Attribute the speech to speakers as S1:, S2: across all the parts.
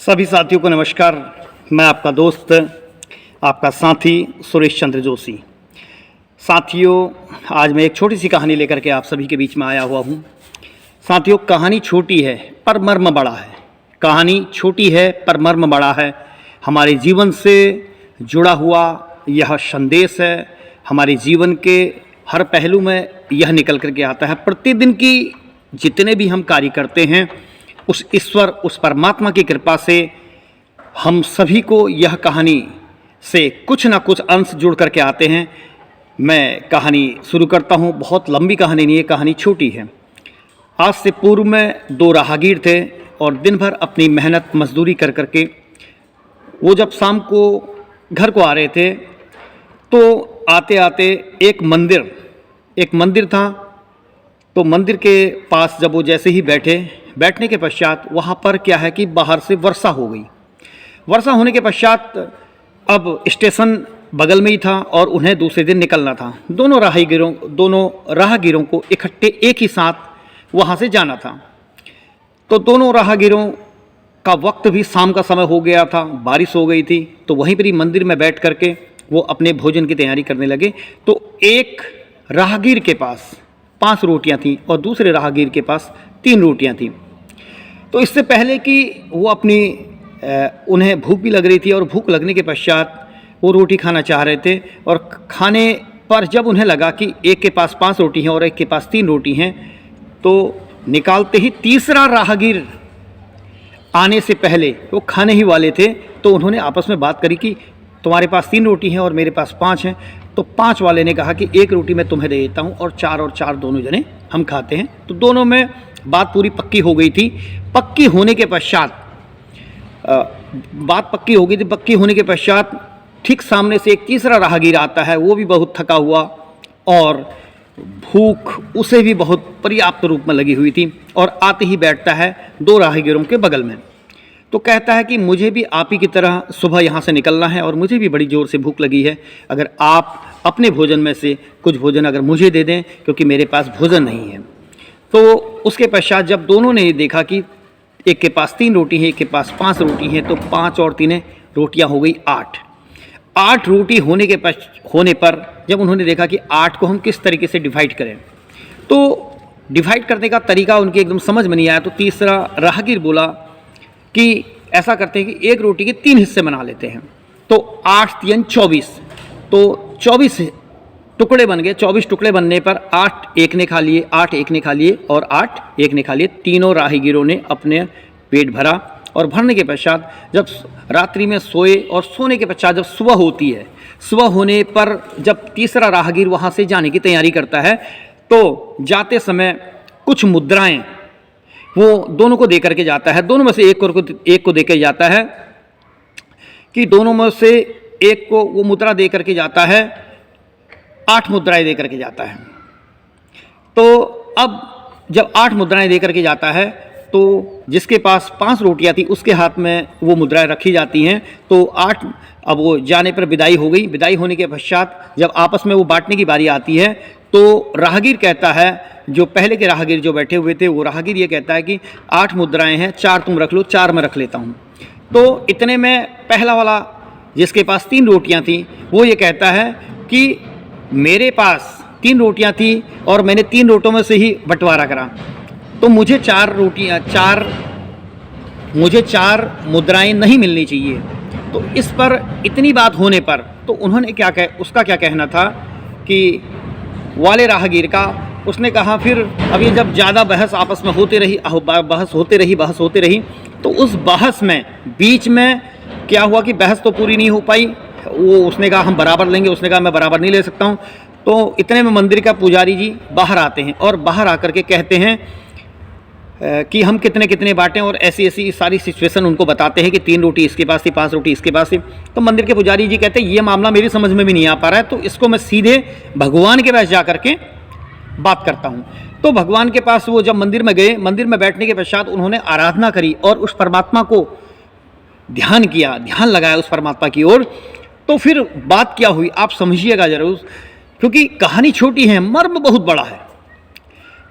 S1: सभी साथियों को नमस्कार। मैं आपका दोस्त, आपका साथी सुरेश चंद्र जोशी। साथियों, आज मैं एक छोटी सी कहानी लेकर के आप सभी के बीच में आया हुआ हूँ। साथियों, कहानी छोटी है पर मर्म बड़ा है। कहानी छोटी है पर मर्म बड़ा है। हमारे जीवन से जुड़ा हुआ यह संदेश है। हमारे जीवन के हर पहलू में यह निकल करके आता है। प्रतिदिन की जितने भी हम कार्य करते हैं, उस ईश्वर, उस परमात्मा की कृपा से हम सभी को यह कहानी से कुछ ना कुछ अंश जुड़ करके आते हैं। मैं कहानी शुरू करता हूँ। बहुत लंबी कहानी नहीं है, कहानी छोटी है। आज से पूर्व में दो राहगीर थे और दिन भर अपनी मेहनत मजदूरी कर करके वो जब शाम को घर को आ रहे थे तो आते आते एक मंदिर था। तो मंदिर के पास जब वो जैसे ही बैठने के पश्चात वहाँ पर क्या है कि बाहर से वर्षा हो गई। वर्षा होने के पश्चात अब स्टेशन बगल में ही था और उन्हें दूसरे दिन निकलना था। दोनों राहगीरों को इकट्ठे एक ही साथ वहाँ से जाना था। तो दोनों राहगीरों का वक्त भी शाम का समय हो गया था, बारिश हो गई थी। तो वहीं पर ही मंदिर में बैठ करके वो अपने भोजन की तैयारी करने लगे। तो एक राहगीर के पास 5 रोटियां थीं और दूसरे राहगीर के पास 3 रोटियां थीं। तो इससे पहले कि वो उन्हें भूख भी लग रही थी और भूख लगने के पश्चात वो रोटी खाना चाह रहे थे। और खाने पर जब उन्हें लगा कि एक के पास 5 रोटी हैं और एक के पास 3 रोटी हैं, तो निकालते ही तीसरा राहगीर आने से पहले वो खाने ही वाले थे। तो उन्होंने आपस में बात करी कि तुम्हारे पास 3 रोटी हैं और मेरे पास 5 हैं। तो 5 वाले ने कहा कि 1 रोटी मैं तुम्हें दे देता हूँ और 4 दोनों जने हम खाते हैं। तो दोनों में बात पूरी पक्की हो गई थी। पक्की होने के पश्चात ठीक सामने से एक तीसरा राहगीर आता है। वो भी बहुत थका हुआ और भूख उसे भी बहुत पर्याप्त रूप में लगी हुई थी और आते ही बैठता है 2 राहगीरों के बगल में। तो कहता है कि मुझे भी आप ही की तरह सुबह यहाँ से निकलना है और मुझे भी बड़ी ज़ोर से भूख लगी है। अगर आप अपने भोजन में से कुछ भोजन अगर मुझे दे दें, क्योंकि मेरे पास भोजन नहीं है। तो उसके पश्चात जब दोनों ने देखा कि एक के पास 3 रोटी है, एक के पास 5 रोटी हैं, तो 5 और 3 रोटियाँ हो गई 8 रोटी होने पर जब उन्होंने देखा कि 8 को हम किस तरीके से डिवाइड करें, तो डिवाइड करने का तरीका उनके एकदम समझ में नहीं आया। तो तीसरा राहगीर बोला कि ऐसा करते हैं कि एक रोटी के 3 हिस्से बना लेते हैं। तो 8 3 24, तो 24 टुकड़े बन गए। 24 टुकड़े बनने पर 8 एक ने खा लिए, 8 एक ने खा लिए और 8 एक ने खा लिए। तीनों राहगीरों ने अपने पेट भरा और भरने के पश्चात जब रात्रि में सोए और सोने के पश्चात जब सुबह होती है, सुबह होने पर जब तीसरा राहगीर वहाँ से जाने की तैयारी करता है, तो जाते समय कुछ मुद्राएं वो दोनों को दे करके जाता है। दोनों में से एक को दे के जाता है कि दोनों में से एक को वो मुद्रा दे करके जाता है, 8 मुद्राएं दे करके जाता है। तो अब जब 8 मुद्राएं दे करके जाता है, तो जिसके पास 5 रोटियां थी उसके हाथ में वो मुद्राएं रखी जाती हैं। तो 8 अब वो जाने पर विदाई हो गई। विदाई होने के पश्चात जब आपस में वो बांटने की बारी आती है, तो राहगीर कहता है, जो पहले के राहगीर जो बैठे हुए थे, वो राहगीर ये कहता है कि 8 मुद्राएं हैं, 4 तुम रख लो, 4 मैं रख लेता हूँ। तो इतने में पहला वाला जिसके पास 3 रोटियां थी वो ये कहता है कि मेरे पास 3 रोटियां थी और मैंने 3 रोटियों में से ही बंटवारा करा, तो मुझे 4 मुद्राएं नहीं मिलनी चाहिए। तो इस पर इतनी बात होने पर तो उन्होंने उसका क्या कहना था कि वाले राहगीर का, उसने कहा फिर अब ये जब ज़्यादा बहस आपस में होती रही, तो उस बहस में बीच में क्या हुआ कि बहस तो पूरी नहीं हो पाई। उसने कहा हम बराबर लेंगे, उसने कहा मैं बराबर नहीं ले सकता हूँ। तो इतने में मंदिर का पुजारी जी बाहर आते हैं और बाहर आकर के कहते हैं कि हम कितने बांटें, और ऐसी सारी सिचुएशन उनको बताते हैं कि 3 रोटी इसके पास थी, 5 रोटी इसके पास थी। तो मंदिर के पुजारी जी कहते हैं ये मामला मेरी समझ में भी नहीं आ पा रहा है, तो इसको मैं सीधे भगवान के पास जा करके बात करता हूँ। तो भगवान के पास वो जब मंदिर में गए, मंदिर में बैठने के पश्चात उन्होंने आराधना करी और उस परमात्मा को ध्यान लगाया उस परमात्मा की ओर। तो फिर बात क्या हुई आप समझिएगा जरूर, क्योंकि कहानी छोटी है, मर्म बहुत बड़ा है।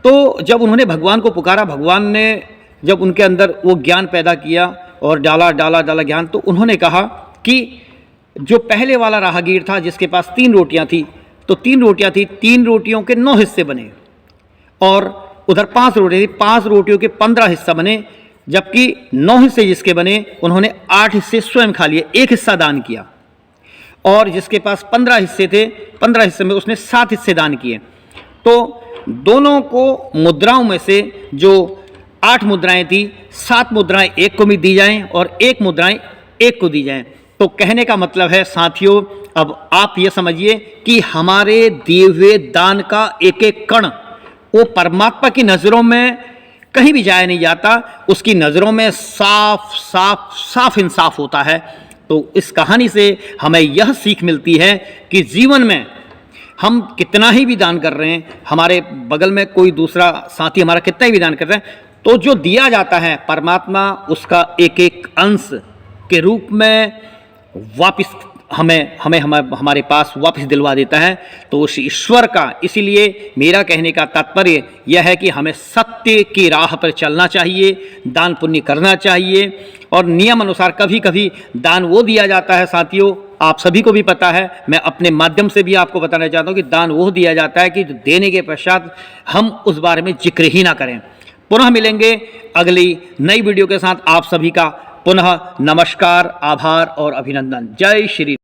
S1: तो जब उन्होंने भगवान को पुकारा, भगवान ने जब उनके अंदर वो ज्ञान पैदा किया और डाला डाला डाला ज्ञान। तो उन्होंने कहा कि जो पहले वाला राहगीर था जिसके पास 3 रोटियां थी, तो 3 रोटियां थी, 3 रोटियों के 9 हिस्से बने, और उधर 5 रोटियां थी, 5 रोटियों के 15 हिस्सा बने, जबकि 9 हिस्से जिसके बने उन्होंने 8 हिस्से स्वयं खा लिए, 1 हिस्सा दान किया। और जिसके पास 15 हिस्से थे, 15 हिस्से में उसने 7 हिस्से दान किए। तो दोनों को मुद्राओं में से जो 8 मुद्राएं थी, 7 मुद्राएं एक को भी दी जाएं और 1 मुद्राएं एक को दी जाएं। तो कहने का मतलब है साथियों, अब आप ये समझिए कि हमारे दिए हुए दान का एक एक कण वो परमात्मा की नज़रों में कहीं भी जाया नहीं जाता, उसकी नज़रों में साफ साफ साफ इंसाफ होता है। तो इस कहानी से हमें यह सीख मिलती है कि जीवन में हम कितना ही भी दान कर रहे हैं, हमारे बगल में कोई दूसरा साथी हमारा कितना ही भी दान कर रहे हैं, तो जो दिया जाता है परमात्मा उसका एक एक अंश के रूप में वापस हमारे पास वापस दिलवा देता है। तो उस ईश्वर का, इसीलिए मेरा कहने का तात्पर्य यह है कि हमें सत्य की राह पर चलना चाहिए, दान पुण्य करना चाहिए, और नियम अनुसार कभी कभी दान वो दिया जाता है साथियों, आप सभी को भी पता है, मैं अपने माध्यम से भी आपको बताना चाहता हूँ कि दान वो दिया जाता है कि देने के पश्चात हम उस बारे में जिक्र ही ना करें। पुनः मिलेंगे अगली नई वीडियो के साथ। आप सभी का पुनः नमस्कार, आभार और अभिनंदन। जय श्री